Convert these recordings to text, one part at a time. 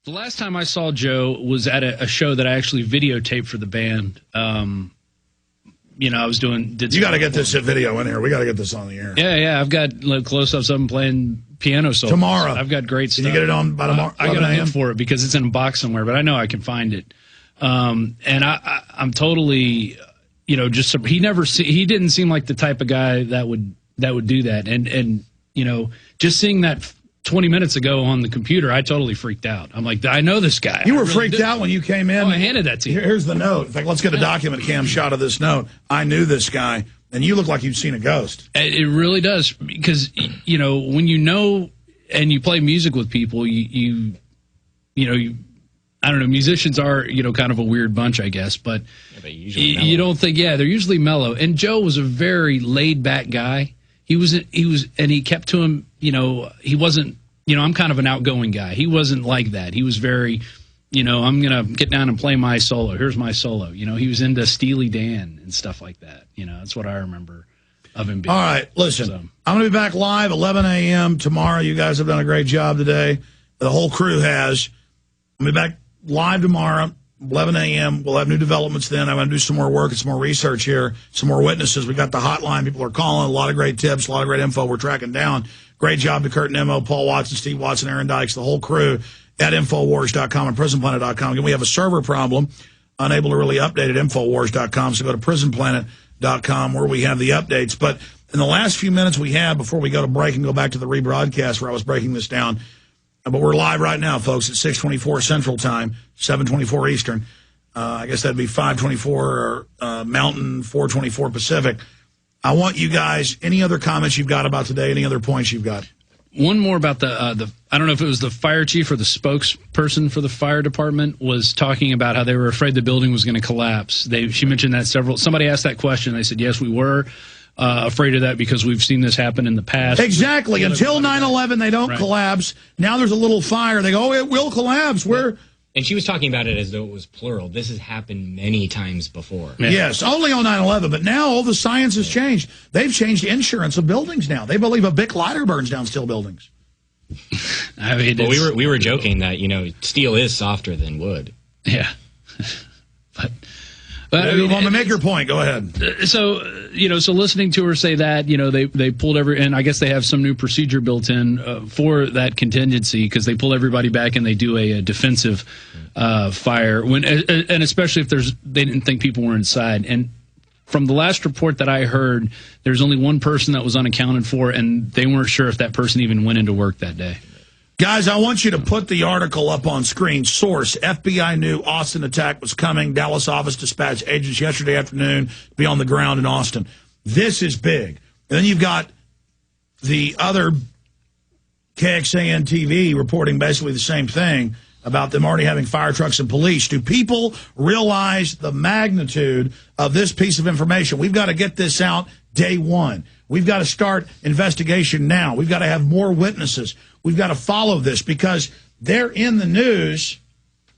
The last time I saw Joe was at a show that I actually videotaped for the band. I was doing. You got to get this video in here. We got to get this on the air. Yeah. I've got close-ups of him playing piano solos. Tomorrow. I've got great stuff. Can you get it on by tomorrow? I got to look for it because it's in a box somewhere, but I know I can find it. And I'm totally, he didn't seem like the type of guy that would do that. And just seeing that 20 minutes ago on the computer, I totally freaked out. I'm like, I know this guy. You were freaked out when you came in? Oh, I handed that to you. Here's the note. In fact, let's get a document cam shot of this note. I knew this guy, and you look like you've seen a ghost. It really does, because, when you know and you play music with people, I don't know, musicians are, kind of a weird bunch, I guess, but you don't think, they're usually mellow. And Joe was a very laid-back guy. And he kept to him, he wasn't, I'm kind of an outgoing guy. He wasn't like that. He was very, I'm going to get down and play my solo. Here's my solo. He was into Steely Dan and stuff like that. That's what I remember of him being. All right, listen, I'm going to be back live 11 a.m. tomorrow. You guys have done a great job today. The whole crew has. I'm going to be back live tomorrow. 11 a.m. We'll have new developments then. I'm going to do some more work and some more research here, some more witnesses. We got the hotline. People are calling. A lot of great tips, a lot of great info we're tracking down. Great job to Kurt Nimmo, Paul Watson, Steve Watson, Aaron Dykes, the whole crew at Infowars.com and PrisonPlanet.com. Again, we have a server problem, unable to really update at Infowars.com, so go to PrisonPlanet.com where we have the updates. But in the last few minutes we have before we go to break and go back to the rebroadcast where I was breaking this down, but we're live right now, folks, at 6:24 Central Time, 7:24 Eastern. I guess that'd be 5:24 Mountain, 4:24 Pacific. I want you guys, any other comments you've got about today, any other points you've got? One more about the I don't know if it was the fire chief or the spokesperson for the fire department was talking about how they were afraid the building was going to collapse. She mentioned that somebody asked that question. They said, yes, we were afraid of that because we've seen this happen in the past. Exactly. Until 9/11, they don't collapse. Now there's a little fire. They go, oh, it will collapse. And she was talking about it as though it was plural. This has happened many times before. Yeah. Yes, only on 9/11, but now all the science has changed. They've changed insurance of buildings now. They believe a Bic lighter burns down steel buildings. I mean, well, we were joking that, steel is softer than wood. Yeah. But I mean, make your point. Go ahead. So listening to her say that, they pulled and I guess they have some new procedure built in for that contingency because they pull everybody back and they do a defensive fire and especially if they didn't think people were inside. And from the last report that I heard, there's only one person that was unaccounted for, and they weren't sure if that person even went into work that day. Guys, I want you to put the article up on screen. Source, FBI knew Austin attack was coming. Dallas office dispatched agents yesterday afternoon to be on the ground in Austin. This is big. And then you've got the other KXAN TV reporting basically the same thing about them already having fire trucks and police. Do people realize the magnitude of this piece of information? We've got to get this out day one. We've got to start investigation now. We've got to have more witnesses. We've got to follow this because they're in the news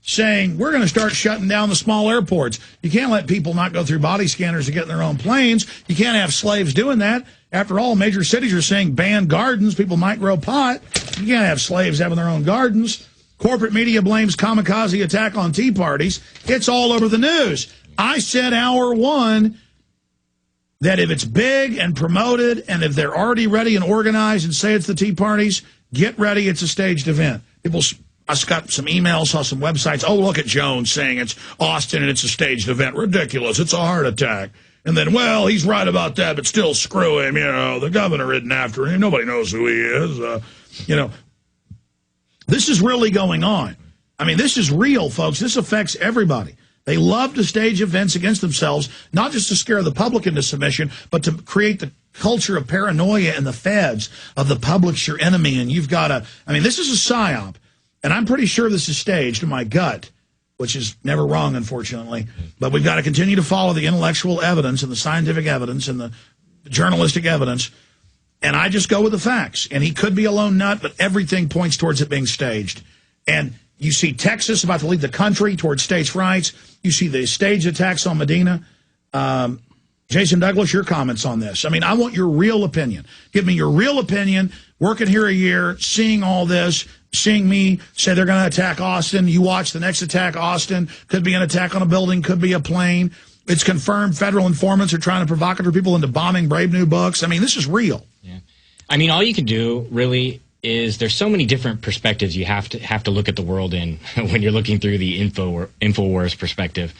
saying we're going to start shutting down the small airports. You can't let people not go through body scanners to get in their own planes. You can't have slaves doing that. After all, major cities are saying ban gardens. People might grow pot. You can't have slaves having their own gardens. Corporate media blames kamikaze attack on tea parties. It's all over the news. I said hour one that if it's big and promoted and if they're already ready and organized and say it's the tea parties, get ready, it's a staged event. I got some emails, saw some websites. Oh, look at Jones saying it's Austin and it's a staged event. Ridiculous. It's a heart attack. And then, well, he's right about that, but still screw him. The governor isn't after him. Nobody knows who he is. This is really going on. I mean, this is real, folks. This affects everybody. They love to stage events against themselves, not just to scare the public into submission, but to create the culture of paranoia and the feds of the public's your enemy. And you've got to, this is a psyop. And I'm pretty sure this is staged in my gut, which is never wrong, unfortunately. But we've got to continue to follow the intellectual evidence and the scientific evidence and the journalistic evidence. And I just go with the facts. And he could be a lone nut, but everything points towards it being staged. And you see Texas about to lead the country towards states' rights. You see the staged attacks on Medina. Jason Douglas, your comments on this. I want your real opinion. Give me your real opinion. Working here a year, seeing all this, seeing me say they're going to attack Austin. You watch the next attack, Austin. Could be an attack on a building, could be a plane. It's confirmed federal informants are trying to provocate people into bombing Brave New Books. I mean, this is real. Yeah. I mean, all you can do, really, is there's so many different perspectives you have to look at the world in when you're looking through the InfoWars perspective.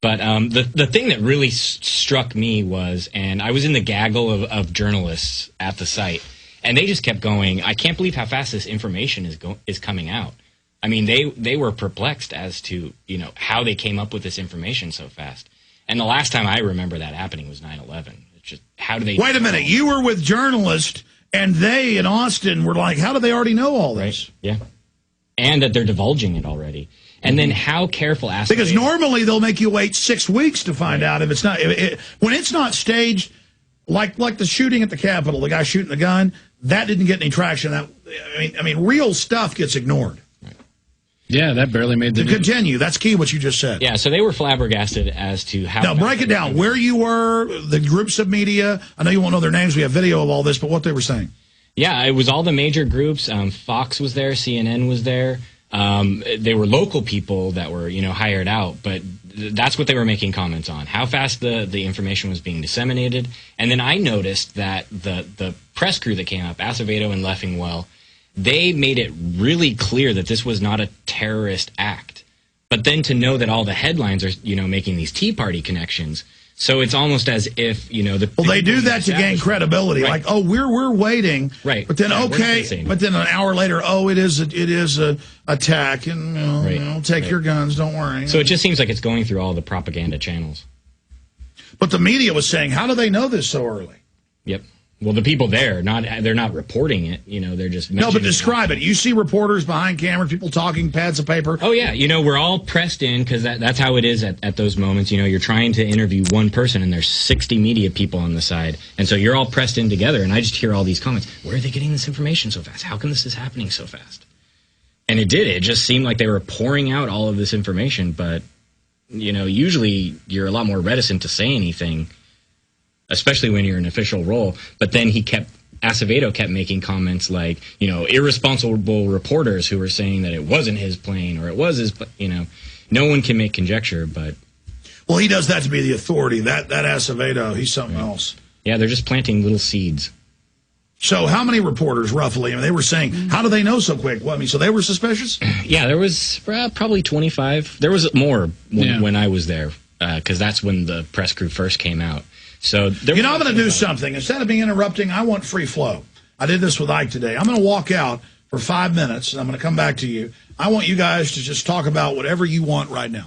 But the thing that really struck me was, and I was in the gaggle of journalists at the site, and they just kept going, I can't believe how fast this information is coming out. I mean, they were perplexed as to, how they came up with this information so fast. And the last time I remember that happening was 9/11. It's just, how do they... Wait a minute, you were with journalists, and they in Austin were like, how do they already know all this? Right. Yeah. And that they're divulging it already. And then how careful... Because normally they'll make you wait 6 weeks to find out if it's not... when it's not staged, like the shooting at the Capitol, the guy shooting the gun, that didn't get any traction. I mean, real stuff gets ignored. Yeah, that barely made the news. Continue. That's key, what you just said. Yeah, so they were flabbergasted as to how... Now, break it down. Where you were, the groups of media. I know you won't know their names. We have video of all this, but what they were saying. Yeah, it was all the major groups. Fox was there. CNN was there. They were local people that were, hired out, but that's what they were making comments on, how fast the information was being disseminated. And then I noticed that the press crew that came up, Acevedo and Leffingwell, they made it really clear that this was not a terrorist act. But then to know that all the headlines are, making these Tea Party connections. So it's almost as if, Well, they do that to gain credibility. Right. Like, we're waiting. Right. But then, but then an hour later, it is a attack, and take your guns, don't worry. So it just seems like it's going through all the propaganda channels. But the media was saying, how do they know this so early? Yep. Well, the people there, they're not reporting it. They're just... No, but describe it. You see reporters behind cameras, people talking, pads of paper. Oh, yeah. We're all pressed in because that's how it is at those moments. You're trying to interview one person and there's 60 media people on the side. And so you're all pressed in together. And I just hear all these comments. Where are they getting this information so fast? How come this is happening so fast? And it did. It just seemed like they were pouring out all of this information. But, usually you're a lot more reticent to say anything, especially when you're in an official role. But then Acevedo kept making comments like, irresponsible reporters who were saying that it wasn't his plane or it was his, no one can make conjecture, but... Well, he does that to be the authority. That Acevedo, he's something else. Yeah, they're just planting little seeds. So how many reporters, roughly? They were saying, how do they know so quick? Well, so they were suspicious? Yeah, there was probably 25. There was more when I was there, because that's when the press crew first came out. So I'm going to do something. Instead of being interrupting, I want free flow. I did this with Ike today. I'm going to walk out for 5 minutes, and I'm going to come back to you. I want you guys to just talk about whatever you want right now.